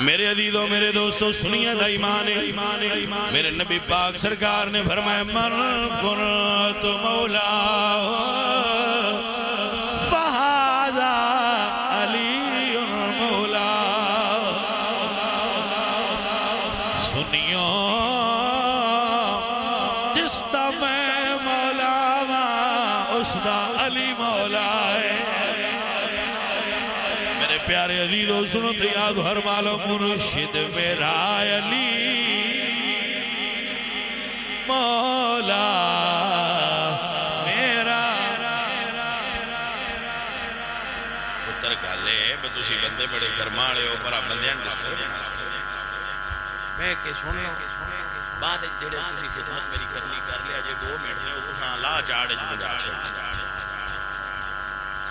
میرے عزیزوں میرے دوستوں سنیے دا ایمان میرے نبی پاک سرکار نے فرمایا من کنت مولا فہذا علی مولا سنیو جس دا میں مولا اس دا علی مولا ہے پیارے عزیزوں سنو تو یاد ہر مالو مرشد میرا علی مولا میرا پتر گالے میں تسی بندے بڑے گرماڑے ہو پر آپ بندیاں ڈسٹر میں کہ سن لو بعد جڑے تسی خدمت میری کرنی کر لیا جے 2 منٹ میں وہ تساں لا چاڑے جو جا چھڑ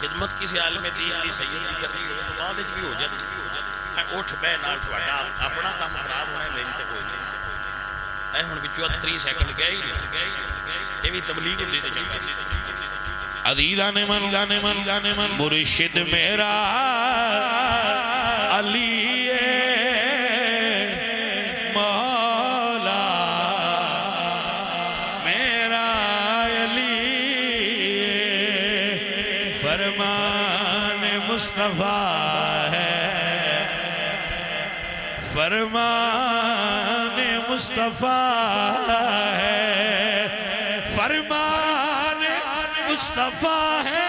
خدمت کسی عالم دین دی سید دی کرنی ہوئے تو بعد بھی ہو جاتی ہے اٹھ بے نال ٹھواڑا اپنا کام خراب ہونا ہے میری تے کوئی نہیں اے ہن بھی 34 سیکنڈ گیا ہی نہیں یہ بھی تبلیغ ہوتی تے چنگا سی عزیزان من مرشد میرا علی مولا میرا علی فرمان مصطفیٰ ہے فرمان مصطفیٰ ہے فرمان مصطفیٰ ہے